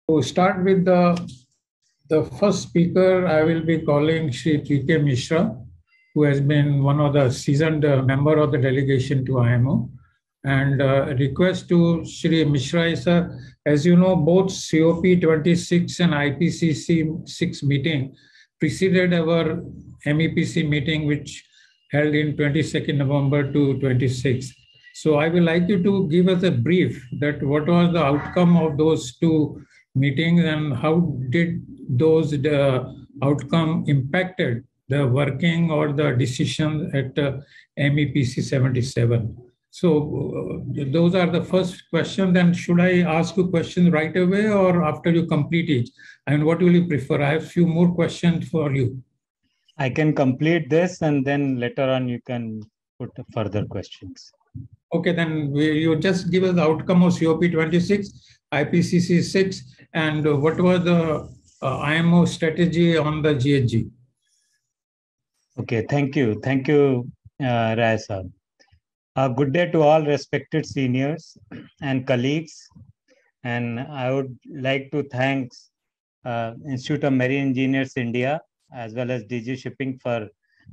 To start with the first speaker, I will be calling Shri P.K. Mishra, who has been one of the seasoned member of the delegation to IMO. And request to Shri Mishra is, as you know, both COP26 and IPCC 6 meeting preceded our MEPC meeting, which held in 22nd November to 26th. So I would like you to give us a brief that what was the outcome of those two meetings and how did those outcome impacted the working or the decision at MEPC 77. So those are the first question. Then should I ask you questions right away or after you complete it? And what will you prefer? I have a few more questions for you. I can complete this and then later on you can put further questions. Okay, then you just give us the outcome of COP26, IPCC 6, and what was the IMO strategy on the GHG? Okay, thank you. Thank you, Rai Sahab. Good day to all respected seniors and colleagues. And I would like to thank Institute of Marine Engineers India as well as DG Shipping for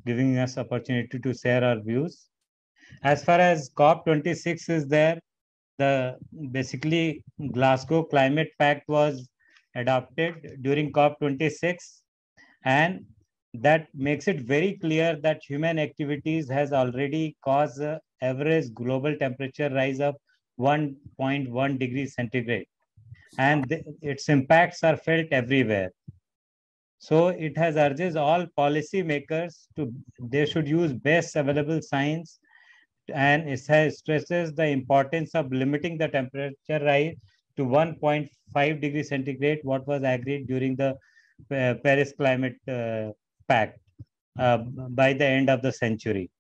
giving us opportunity to share our views. As far as COP26 is there, the basically Glasgow Climate Pact was adopted during COP26, and that makes it very clear that human activities has already caused an average global temperature rise of 1.1 degrees centigrade, and its impacts are felt everywhere. So it has urges all policy makers to they should use best available science, and it has stresses the importance of limiting the temperature rise to 1.5 degrees centigrade, what was agreed during the Paris Climate Pact by the end of the century.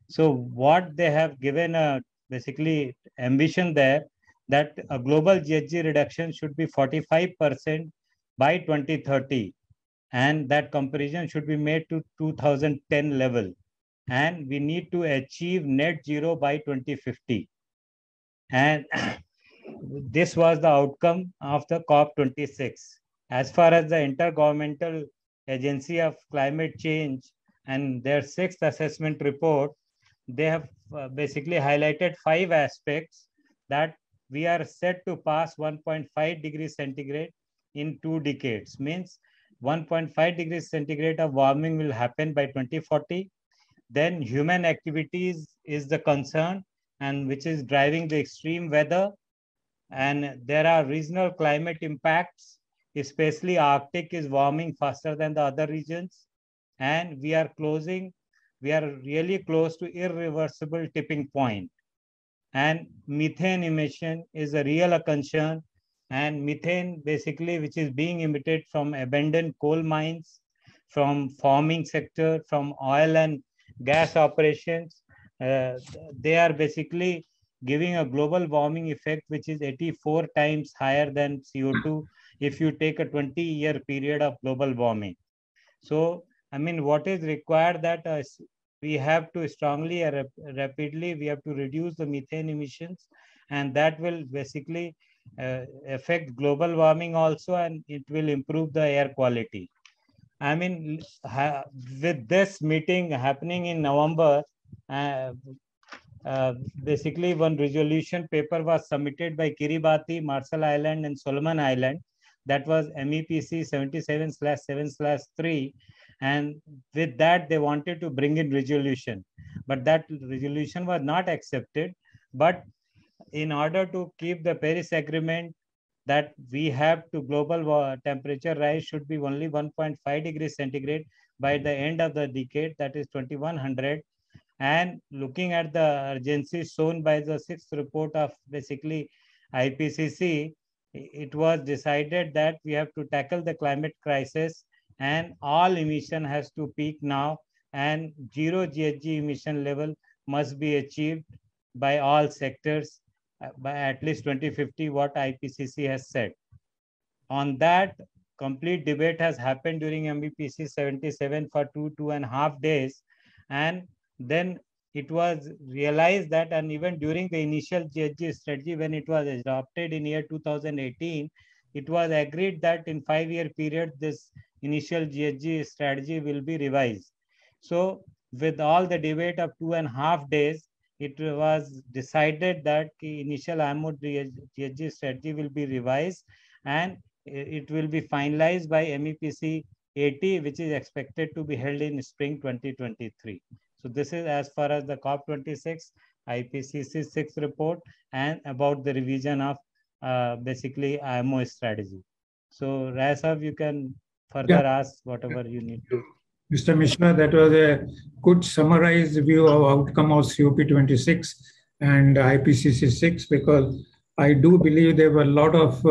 So what they have given a basically ambition there that a global GHG reduction should be 45% by 2030, and that comparison should be made to 2010 level, and we need to achieve net zero by 2050. And this was the outcome of the COP26. As far as the Intergovernmental Agency of Climate Change and their 6th assessment report, they have basically highlighted 5 aspects that we are set to pass 1.5 degrees centigrade in 2 decades. Means 1.5 degrees centigrade of warming will happen by 2040. Then human activities is the concern, and which is driving the extreme weather. And there are regional climate impacts, especially Arctic is warming faster than the other regions. And we are really close to irreversible tipping point. And methane emission is a real concern. And methane basically, which is being emitted from abandoned coal mines, from farming sector, from oil and gas operations, they are basically giving a global warming effect, which is 84 times higher than CO2 if you take a 20-year period of global warming. So, I mean, what is required that we have to strongly, rapidly, we have to reduce the methane emissions, and that will basically affect global warming also, and it will improve the air quality. I mean, with this meeting happening in November, basically one resolution paper was submitted by Kiribati, Marshall Island, and Solomon Island. That was MEPC 77/7/3. And with that, they wanted to bring in resolution. But that resolution was not accepted. But in order to keep the Paris Agreement, that we have to global temperature rise should be only 1.5 degrees centigrade by the end of the decade, that is 2100. And looking at the urgency shown by the 6th report of basically IPCC, it was decided that we have to tackle the climate crisis and all emission has to peak now, and zero GHG emission level must be achieved by all sectors by at least 2050, what IPCC has said. On that, complete debate has happened during MEPC 77 for 2.5 days. And then it was realized that, and even during the initial GHG strategy, when it was adopted in year 2018, it was agreed that in 5-year period, this initial GHG strategy will be revised. So with all the debate of 2.5 days, it was decided that the initial IMO GHG strategy will be revised and it will be finalized by MEPC 80, which is expected to be held in spring 2023. So this is as far as the COP26 IPCC 6 report and about the revision of basically IMO strategy. So Rai Sahab, you can further ask whatever you need to. Mr. Mishra, that was a good summarized view of outcome of COP26 and IPCC 6, because I do believe there were a lot of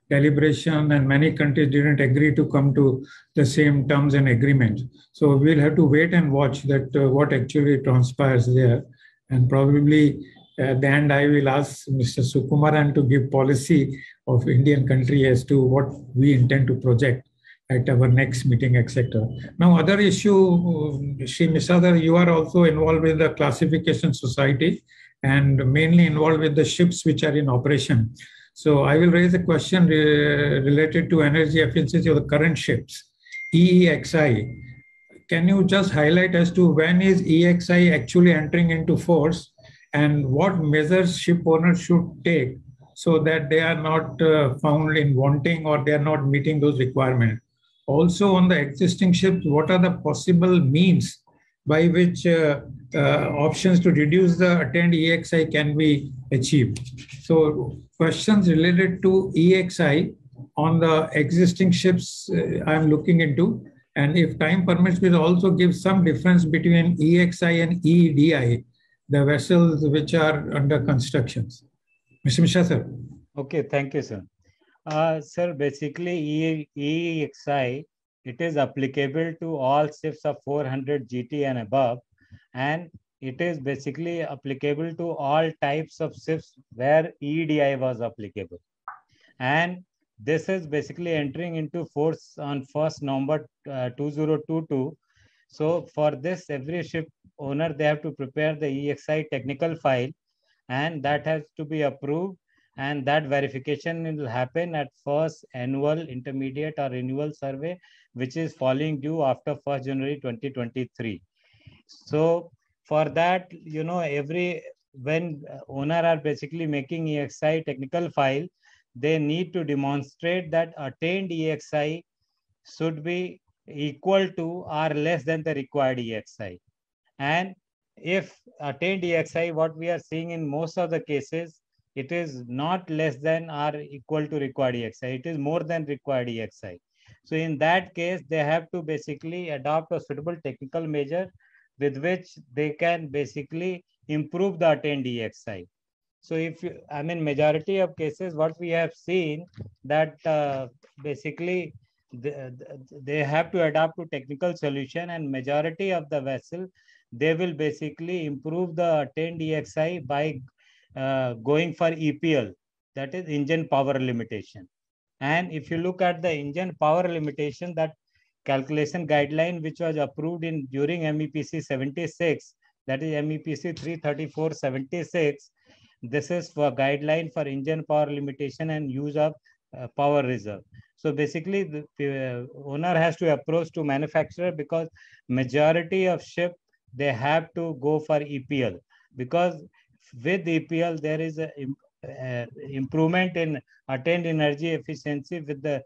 deliberation and many countries didn't agree to come to the same terms and agreements. So we'll have to wait and watch that what actually transpires there. And probably at the end, I will ask Mr. Sukumaran to give policy of Indian country as to what we intend to project at our next meeting, etc. Now, other issue, Shri Misada, you are also involved with the classification society and mainly involved with the ships which are in operation. So I will raise a question related to energy efficiency of the current ships, EEXI. Can you just highlight as to when is EEXI actually entering into force and what measures ship owners should take so that they are not found in wanting or they are not meeting those requirements? Also, on the existing ships, what are the possible means by which options to reduce the attained EEXI can be achieved? So, questions related to EEXI on the existing ships I'm looking into, and if time permits, we'll also give some difference between EEXI and EEDI, the vessels which are under construction. Mr. Mishra, sir. Okay, thank you, sir. Sir, basically EEXI, it is applicable to all ships of 400 GT and above, and it is basically applicable to all types of ships where EEDI was applicable. And this is basically entering into force on 1st November 2022. So for this, every ship owner, they have to prepare the EEXI technical file, and that has to be approved. And that verification will happen at first annual, intermediate or renewal survey, which is falling due after 1st January 2023. So for that, you know, when owner are basically making EEXI technical file, they need to demonstrate that attained EEXI should be equal to or less than the required EEXI. And if attained EEXI, what we are seeing in most of the cases, it is not less than or equal to required EEXI. It is more than required EEXI. So in that case, they have to basically adopt a suitable technical measure with which they can basically improve the attained EEXI. So if you, I mean, majority of cases, what we have seen that basically they have to adapt to technical solution, and majority of the vessel, they will basically improve the attained EEXI by going for EPL, that is engine power limitation. And if you look at the engine power limitation, that calculation guideline which was approved in during MEPC 76, that is MEPC 334/76, this is for guideline for engine power limitation and use of power reserve. So basically the owner has to approach to manufacturer, because majority of ship, they have to go for EPL, because with EPL there is a improvement in attained energy efficiency with the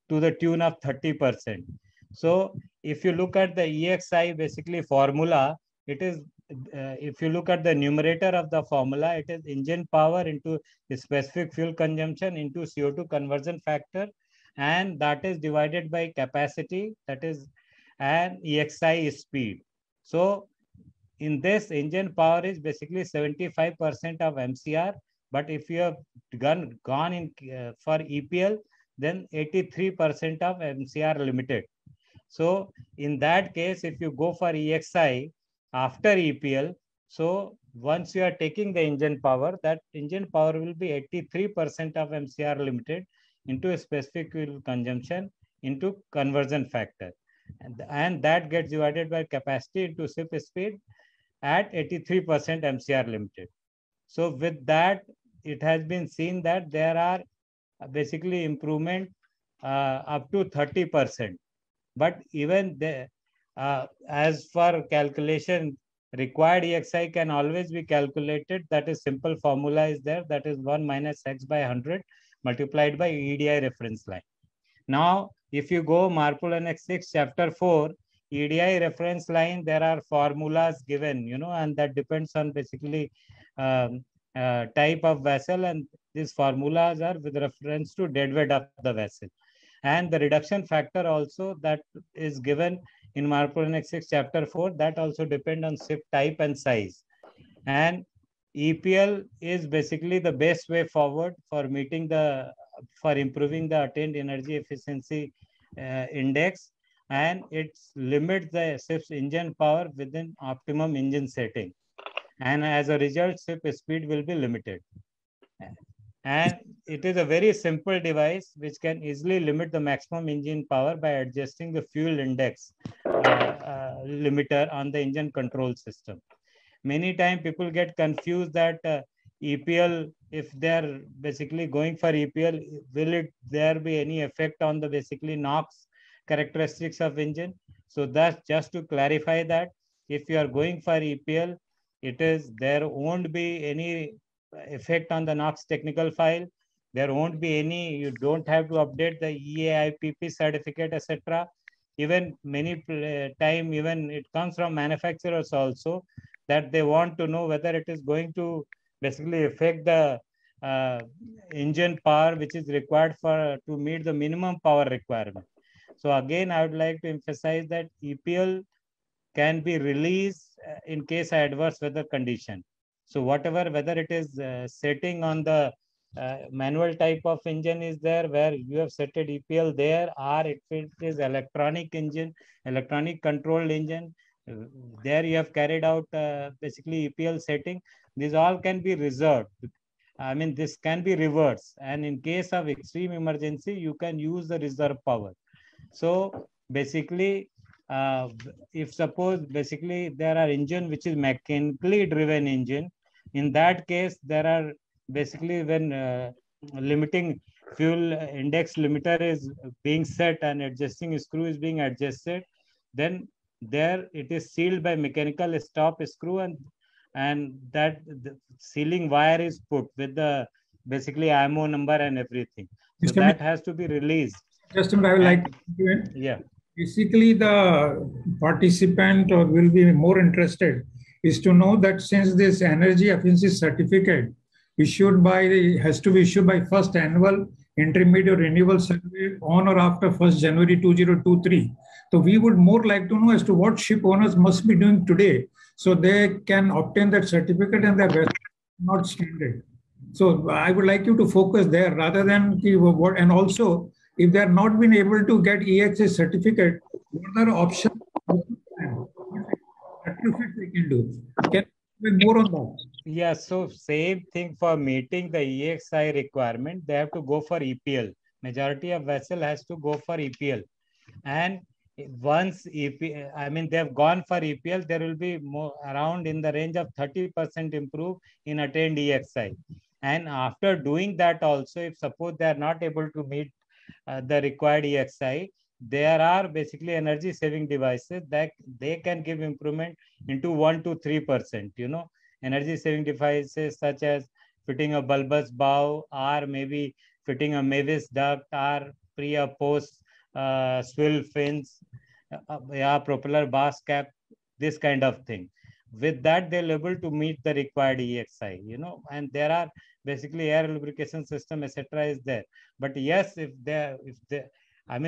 to the tune of 30%. So if you look at the EEXI basically formula, it is if you look at the numerator of the formula, it is engine power into specific fuel consumption into CO2 conversion factor, and that is divided by capacity, that is, and EEXI speed. So in this, engine power is basically 75% of MCR, but if you have gone in for EPL, then 83% of MCR limited. So in that case, if you go for EEXI after EPL, so once you are taking the engine power, that engine power will be 83% of MCR limited into a specific fuel consumption into conversion factor. And that gets divided by capacity into ship speed at 83% MCR limited. So with that, it has been seen that there are basically improvement up to 30%. But even as for calculation, required EXI can always be calculated. That is, simple formula is there. That is 1 minus x by 100 multiplied by EDI reference line. Now, if you go Marpol Annex 6, Chapter 4, EDI reference line, there are formulas given, and that depends on basically type of vessel, and these formulas are with reference to deadweight of the vessel. And the reduction factor also that is given in Marpol Annex 6, Chapter 4, that also depend on ship type and size. And EPL is basically the best way forward for improving the attained energy efficiency index, and it limits the ship's engine power within optimum engine setting. And as a result, ship speed will be limited. And it is a very simple device which can easily limit the maximum engine power by adjusting the fuel index limiter on the engine control system. Many times people get confused that EPL, if they're basically going for EPL, will there be any effect on the basically NOx characteristics of engine? So that's just to clarify that if you are going for EPL, there won't be any effect on the NOx technical file. There won't be any, you don't have to update the EAIPP certificate, etc. Even many time, even it comes from manufacturers also, that they want to know whether it is going to basically affect the engine power which is required to meet the minimum power requirement. So again, I would like to emphasize that EPL can be released in case of adverse weather condition. So whatever, whether it is setting on the manual type of engine is there where you have set a EPL there, or if it is electronic engine, electronic controlled engine, there you have carried out basically EPL setting. These all can be reserved. I mean, this can be reversed. And in case of extreme emergency, you can use the reserve power. So basically, if suppose basically there are engine which is mechanically driven engine, in that case, there are basically when limiting fuel index limiter is being set and adjusting screw is being adjusted, then there it is sealed by mechanical stop screw, and that the sealing wire is put with the basically IMO number and everything. So that has to be released. Just a minute, I would like to yeah. Basically, the participant or will be more interested is to know that since this energy efficiency certificate has to be issued by first annual intermediate renewal survey on or after 1st January 2023. So we would more like to know as to what ship owners must be doing today so they can obtain that certificate and their vessel not standard. So I would like you to focus there rather than what, and also if they are not been able to get EXI certificate, what are options they can do? Can you more on that? Yeah, so same thing for meeting the EXI requirement, they have to go for EPL. Majority of vessel has to go for EPL. And once they have gone for EPL, there will be more around in the range of 30% improve in attained EXI. And after doing that also, if suppose they are not able to meet the required EXI, there are basically energy saving devices that they can give improvement into 1 to 3%, energy saving devices such as fitting a bulbous bow, or maybe fitting a Mavis duct, or pre or post swivel fins, propeller bass cap, this kind of thing. With that, they're able to meet the required EXI, and there are basically air lubrication system, etc. is there. But yes,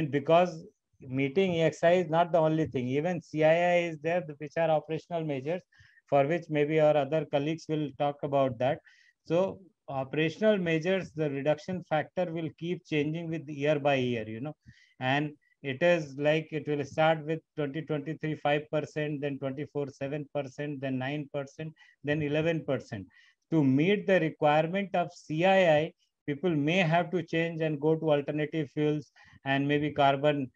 because meeting EXI is not the only thing. Even CII is there, which are operational measures, for which maybe our other colleagues will talk about that. So operational measures, the reduction factor will keep changing with year by year, and it is like it will start with 2023 5%, then 24 7%, then 9%, then 11%. To meet the requirement of CII, people may have to change and go to alternative fuels and maybe carbon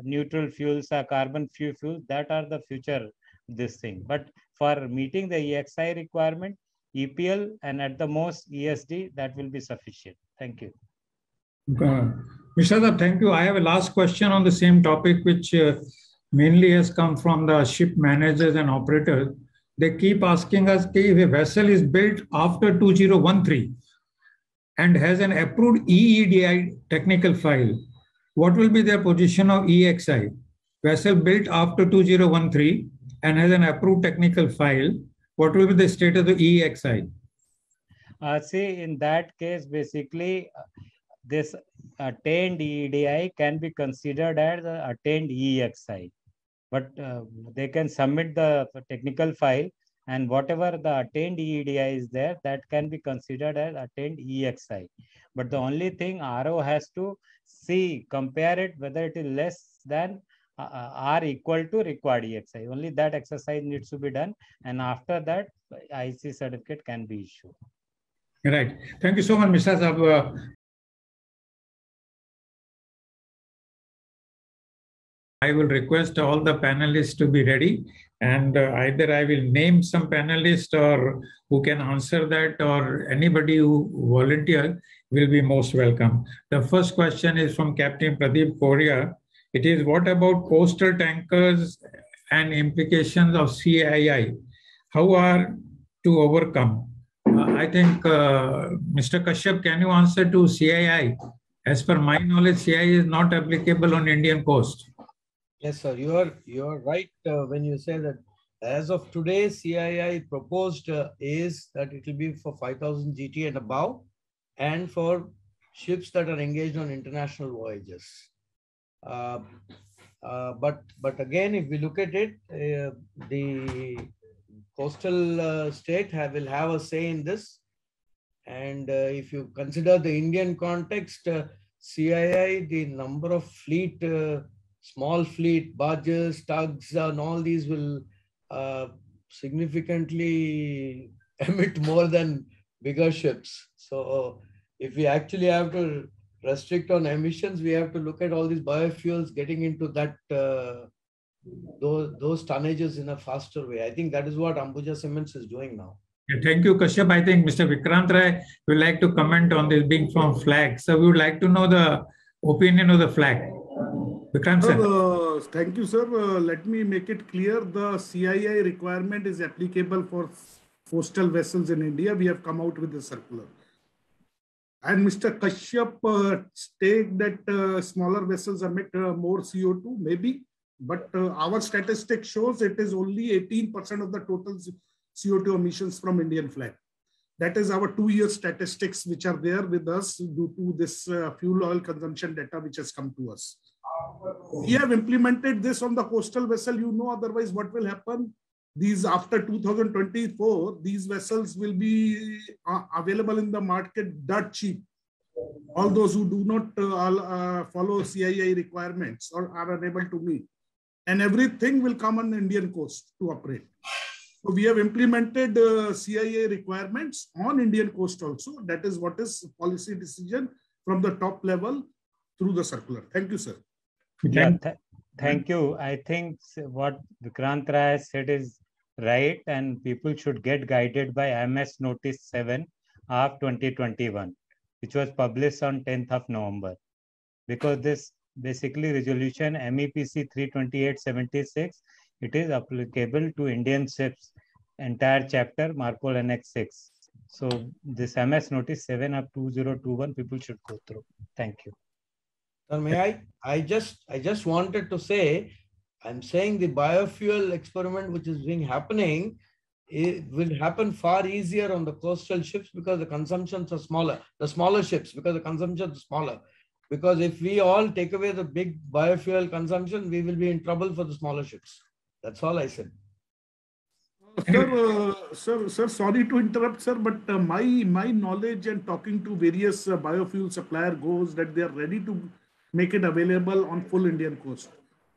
neutral fuels or carbon free fuels. That are the future this thing. But for meeting the EXI requirement, EPL and at the most ESD, that will be sufficient. Thank you. Mishra, thank you. I have a last question on the same topic, which mainly has come from the ship managers and operators. They keep asking us if a vessel is built after 2013 and has an approved EEDI technical file, what will be their position of EXI? Vessel built after 2013 and has an approved technical file, what will be the status of the EXI? See, in that case, basically, this attained EEDI can be considered as attained EXI. But they can submit the technical file, and whatever the attained EEDI is there, that can be considered as attained EXI. But the only thing RO has to see, compare it, whether it is less than or equal to required EXI. Only that exercise needs to be done. And after that, IC certificate can be issued. Right. Thank you so much, Mr. Saab. I will request all the panelists to be ready, and either I will name some panelists or who can answer that, or anybody who volunteer will be most welcome. The first question is from Captain Pradeep Korea. It is, what about coastal tankers and implications of CII? How are to overcome? I think Mr. Kashyap, can you answer to CII? As per my knowledge, CII is not applicable on Indian coast. Yes, sir. You are right when you say that as of today, CII proposed is that it will be for 5,000 GT and above, and for ships that are engaged on international voyages. But again, if we look at it, the coastal state will have a say in this. And if you consider the Indian context, CII, the number of fleet, small fleet, barges, tugs, and all these will significantly emit more than bigger ships. So if we actually have to restrict on emissions, we have to look at all these biofuels getting into that those tonnages in a faster way. I think that is what Ambuja Cements is doing now. Thank you, Kashyap. I think Mr. Vikrant Rai would like to comment on this being from flag. So we would like to know the opinion of the flag. Vikrant sir. Thank you, sir. Let me make it clear. The CII requirement is applicable for coastal vessels in India. We have come out with the circular. And Mr. Kashyap stated that smaller vessels emit more CO2, maybe. But our statistic shows it is only 18% of the total CO2 emissions from Indian flag. That is our 2-year statistics which are there with us due to this fuel oil consumption data which has come to us. We have implemented this on the coastal vessel, otherwise what will happen? These after 2024, these vessels will be available in the market dirt cheap. All those who do not follow CII requirements or are unable to meet. And everything will come on the Indian coast to operate. So we have implemented CII requirements on Indian coast also. That is what is policy decision from the top level through the circular. Thank you, sir. Yeah, thank you. I think what Vikrant Rai said is right, and people should get guided by MS Notice 7 of 2021, which was published on 10th of November. Because this basically resolution MEPC 328/76, it is applicable to Indian ships, entire chapter, Marpol Annex 6. So this MS Notice 7 of 2021, people should go through. Thank you. Sir, may I just wanted to say, I'm saying the biofuel experiment which is happening, it will happen far easier on the coastal ships because the consumptions are smaller. The smaller ships, because the consumptions are smaller. Because if we all take away the big biofuel consumption, we will be in trouble for the smaller ships. That's all I said. Sir, sorry to interrupt, sir, but my knowledge and talking to various biofuel supplier goes that they are ready to make it available on full Indian coast.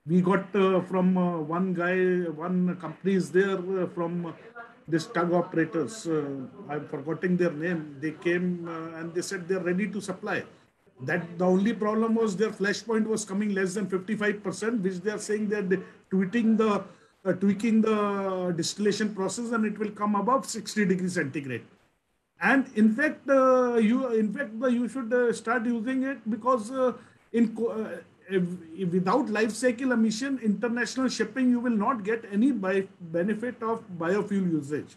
We got from one company is there from this tug operators. I'm forgetting their name. They came and they said they're ready to supply. That the only problem was their flash point was coming less than 55%, which they are saying they're tweaking the distillation process and it will come above 60 degrees centigrade. And in fact, you should start using it because without life cycle emission, international shipping, you will not get any benefit of biofuel usage.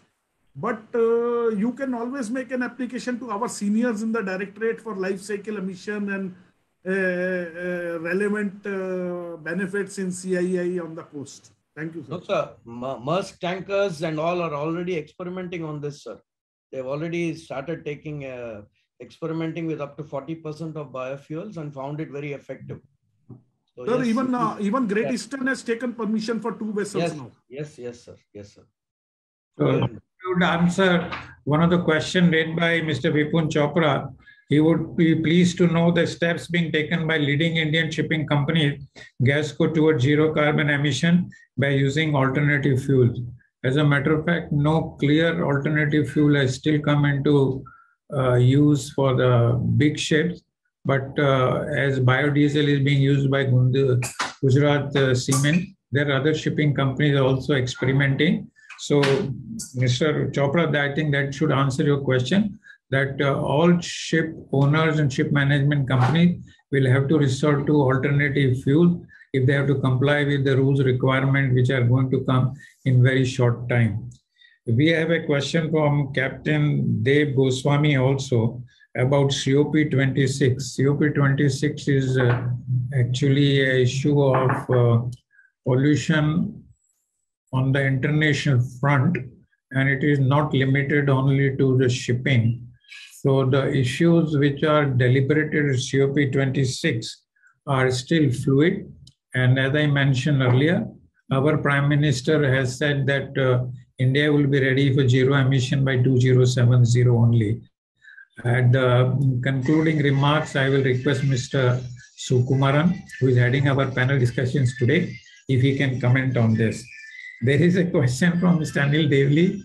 But you can always make an application to our seniors in the directorate for life cycle emission and relevant benefits in CII on the coast. Thank you, sir. No, sir. Maersk tankers and all are already experimenting on this, sir. They've already started taking experimenting with up to 40% of biofuels and found it very effective. So sir, yes, even Great Eastern has taken permission for 2 vessels now. Yes, sir. Yes, sir. So to answer one of the questions raised by Mr. Vipun Chopra, he would be pleased to know the steps being taken by leading Indian shipping companies, Gasco, towards zero carbon emission by using alternative fuels. As a matter of fact, no clear alternative fuel has still come into use for the big ships. But as biodiesel is being used by Gujarat Cement, there are other shipping companies also experimenting. So, Mr. Chopra, I think that should answer your question, that all ship owners and ship management companies will have to resort to alternative fuel if they have to comply with the rules requirement which are going to come in very short time. We have a question from Captain Dev Goswami also about COP26. COP26 is actually an issue of pollution on the international front, and it is not limited only to the shipping. So the issues which are deliberated at COP26 are still fluid. And as I mentioned earlier, our Prime Minister has said that India will be ready for zero emission by 2070 only. At the concluding remarks, I will request Mr. Sukumaran, who is heading our panel discussions today, if he can comment on this. There is a question from Mr. Anil Devli.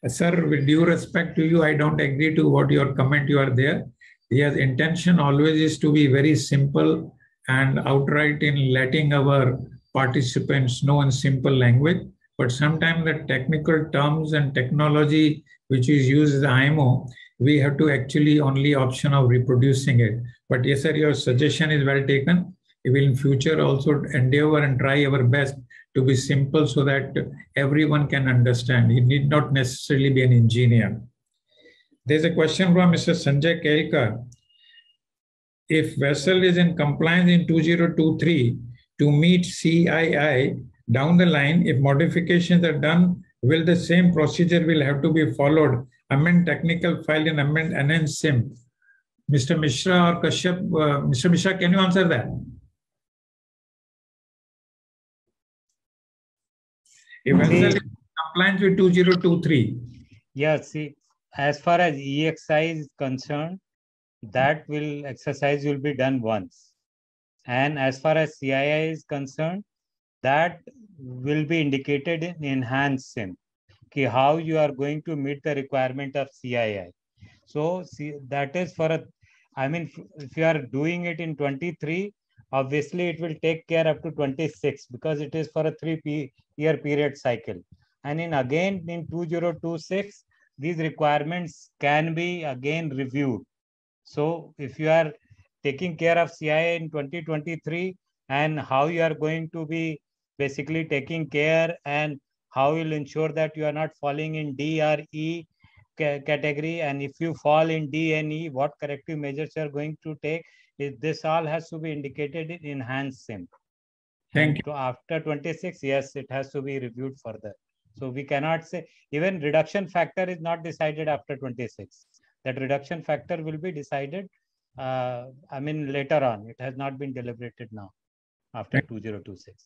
Sir, with due respect to you, I don't agree to what your comment you are there. His intention always is to be very simple and outright in letting our participants know in simple language. But sometimes the technical terms and technology which is used as IMO, we have to actually only option of reproducing it. But yes, sir, your suggestion is well taken. We will in future also endeavor and try our best to be simple so that everyone can understand. He need not necessarily be an engineer. There's a question from Mr. Sanjay Kelkar. If vessel is in compliance in 2023 to meet CII, down the line, if modifications are done, will the same procedure will have to be followed? Amend technical file and amend enhance SIM. Mr. Mishra or Kashyap, Mr. Mishra, can you answer that? If vessel is in compliance with 2023. Yeah, see, as far as EXI is concerned, that exercise will be done once. And as far as CII is concerned, that will be indicated in enhanced SIM, how you are going to meet the requirement of CII. So that is for if you are doing it in 23, obviously it will take care up to 26 because it is for a 3-year period cycle. And in 2026, these requirements can be again reviewed. So if you are taking care of CII in 2023 and how you are going to be basically taking care and how you will ensure that you are not falling in D or E category, and if you fall in D and E, what corrective measures you are going to take, this all has to be indicated in enhanced SIM. Thank you. After 26, yes, it has to be reviewed further. So we cannot say, even reduction factor is not decided after 26. That reduction factor will be decided, later on. It has not been deliberated now after 2026.